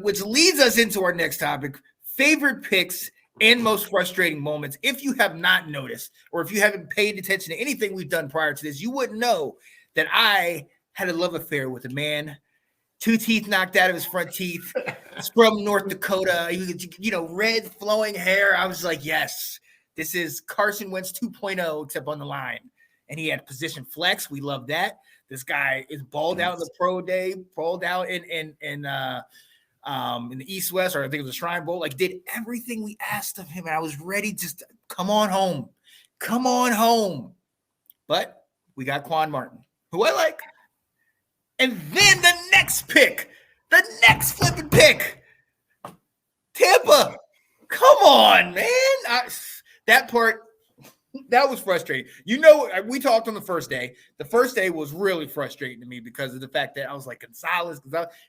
which leads us into our next topic, favorite picks and most frustrating moments. If you have not noticed, or if you haven't paid attention to anything we've done prior to this, you wouldn't know that I had a love affair with a man, 2 teeth knocked out of his front teeth. He's from North Dakota. Red flowing hair. I was like, yes, this is Carson Wentz 2.0, except on the line. And he had position flex. We love that. This guy is balled out in the pro day, balled out in the East West, or I think it was the Shrine Bowl. Like, did everything we asked of him, and I was ready to come on home. But we got Quan Martin, who I like. And then the next flipping pick, Tampa. Come on, man. That was frustrating. We talked on the first day. The first day was really frustrating to me because of the fact that I was like Gonzalez.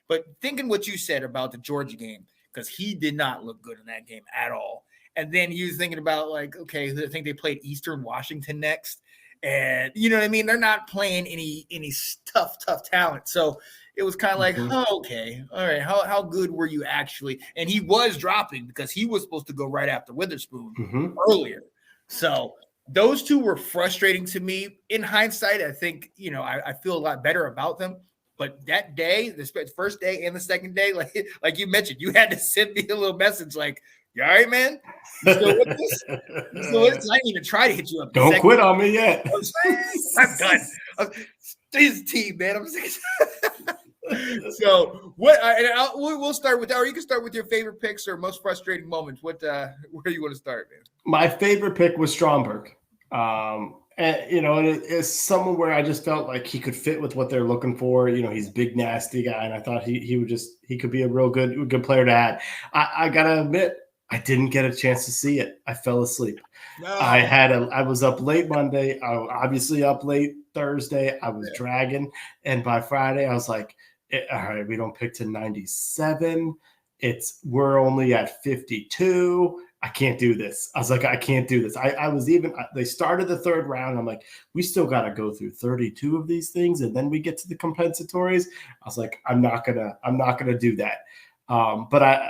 But thinking what you said about the Georgia game, because he did not look good in that game at all. And then he was thinking about like, okay, I think they played Eastern Washington next. And you know what I mean? They're not playing any tough talent. So it was kind of like, okay, all right, how good were you actually? And he was dropping because he was supposed to go right after Witherspoon earlier. So those two were frustrating to me. In hindsight, I think, I feel a lot better about them. But that day, the first day and the second day, like you mentioned, you had to send me a little message like, you all right, man? You still with this? I didn't even try to hit you up. Don't quit on me yet. I'm done. This team, man. I'm sick. So we'll start with, or you can start with your favorite picks or most frustrating moments. Where do you want to start, man? My favorite pick was Stromberg. And it's someone where I just felt like he could fit with what they're looking for. He's a big, nasty guy, and I thought he could be a real good player to add. I gotta admit, I didn't get a chance to see it. I fell asleep. No. I was up late Monday. I was obviously up late Thursday. I was dragging, and by Friday, I was like, all right, we don't pick to 97. We're only at 52. I can't do this. I was like, I can't do this. They started the third round. I'm like, we still got to go through 32 of these things. And then we get to the compensatories. I was like, I'm not going to do that.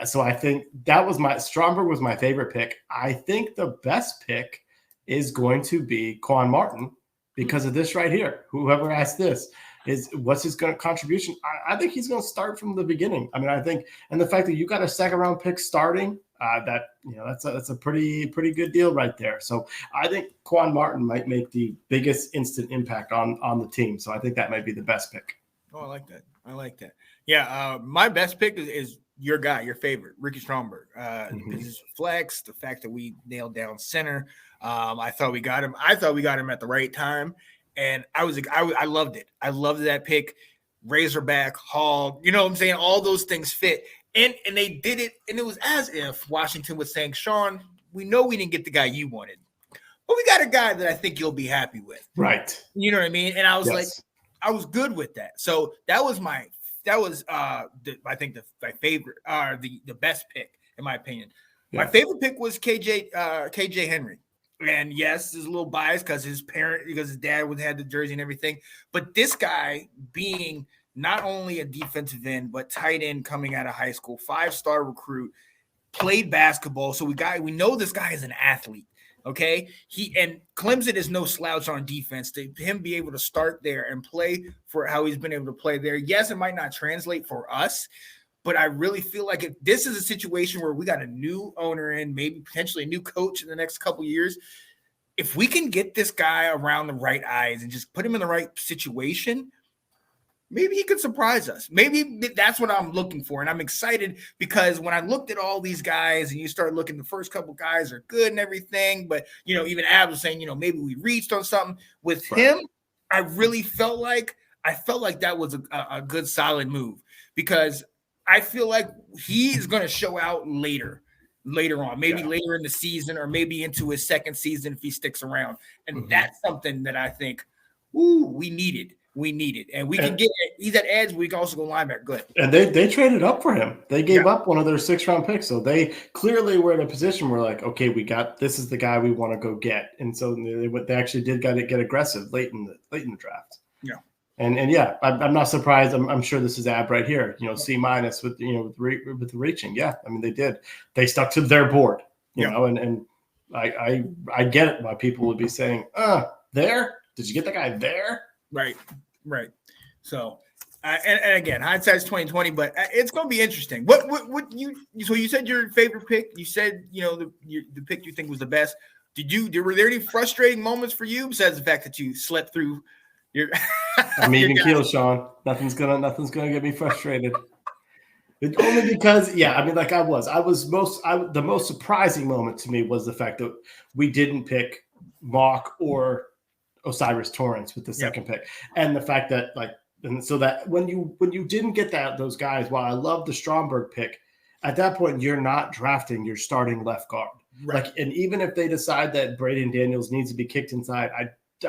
So I think Stromberg was my favorite pick. I think the best pick is going to be Quan Martin because of this right here. Whoever asked this is what's his contribution. I think he's going to start from the beginning. I mean, I think, and the fact that you got a second round pick starting, that's a pretty good deal right there. So I think Quan Martin might make the biggest instant impact on the team. So I think that might be the best pick. Oh, I like that. Yeah. My best pick is your guy, your favorite, Ricky Stromberg. His flex, the fact that we nailed down center. I thought we got him. at the right time. And I loved it. I loved that pick. Razorback, Hog, you know what I'm saying? All those things fit. And they did it, and it was as if Washington was saying, Sean, we know we didn't get the guy you wanted, but we got a guy that I think you'll be happy with. Right. You know what I mean? And I was like, I was good with that. So that was my favorite, the best pick, in my opinion. Yeah. My favorite pick was KJ Henry. And yes, there's a little bias because his dad had the jersey and everything. But this guy being not only a defensive end, but tight end coming out of high school, 5-star recruit, played basketball. So we know this guy is an athlete. Okay. And Clemson is no slouch on defense. To him be able to start there and play for how he's been able to play there. Yes, it might not translate for us, but I really feel like if this is a situation where we got a new owner and maybe potentially a new coach in the next couple of years, if we can get this guy around the right eyes and just put him in the right situation, maybe he could surprise us. Maybe that's what I'm looking for. And I'm excited because when I looked at all these guys and you start looking, the first couple guys are good and everything, but, even Ab was saying, maybe we reached on something with him. I really felt like that was a good, solid move because I feel like he's going to show out later on, maybe later in the season or maybe into his second season if he sticks around. And that's something that I think, we needed. And we can get – he's at edge. We can also go linebacker. Go ahead. And they traded up for him. They gave up one of their 6th-round picks. So they clearly were in a position where like, okay, this is the guy we want to go get. And so they actually did get aggressive late in the draft. Yeah. And yeah, I'm not surprised. I'm sure this is Ab right here. C- with with the reaching. Yeah, I mean they did. They stuck to their board. And I get it why people would be saying, there? Did you get the guy there? Right. So, and again, hindsight's 2020, but it's going to be interesting. What so you said your favorite pick? You said the pick you think was the best. Were there any frustrating moments for you besides the fact that you slept through your? I'm even keel, Sean. Nothing's gonna get me frustrated. Only because, I mean, like the most surprising moment to me was the fact that we didn't pick Mock or Osiris Torrance with the second pick, and the fact that and so that when you didn't get those guys, while I love the Stromberg pick, at that point you're not drafting your starting left guard. Right. And even if they decide that Braden Daniels needs to be kicked inside,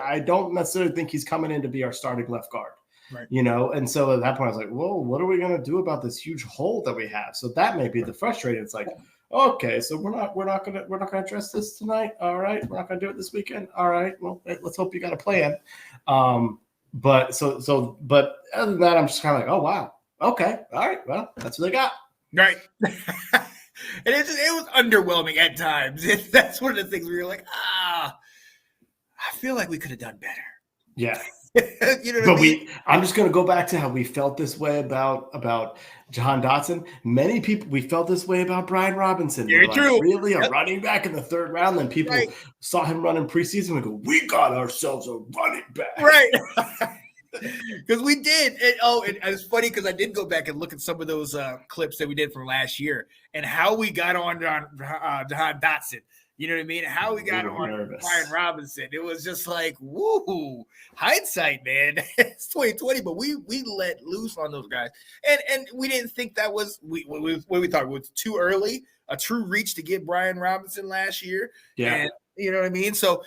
I don't necessarily think he's coming in to be our starting left guard. Right. And so at that point I was like, whoa, what are we going to do about this huge hole that we have? So that may be the frustrating. It's like, okay, so we're not going to address this tonight. All right. We're not going to do it this weekend. All right. Well, let's hope you got a plan. But other than that, I'm just kind of like, oh, wow. Okay. All right. Well, that's what they got. Right. And it was underwhelming at times. That's one of the things where you're like, I feel like we could have done better. Yeah. I mean? I'm just going to go back to how we felt this way about Jahan Dotson. Many people, we felt this way about Brian Robinson. Very true. Really, a running back in the third round. Then people saw him run in preseason and go, we got ourselves a running back. Right. Because we did. And it's funny because I did go back and look at some of those clips that we did from last year and how we got on Jahan Dotson. You know what I mean? How we got on Brian Robinson. It was just like, woo, hindsight, man. It's 2020, but we let loose on those guys. And we didn't think that was we thought it was too early, a true reach to get Brian Robinson last year. Yeah. And you know what I mean? So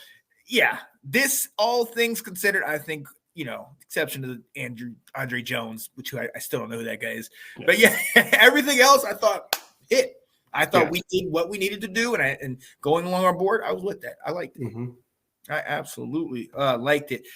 yeah, this all things considered, I think, exception to Andre Jones, which I still don't know who that guy is. Yeah. But yeah, everything else I thought hit. I thought we did what we needed to do, and going along our board, I was with that. I liked it. Mm-hmm. I absolutely liked it.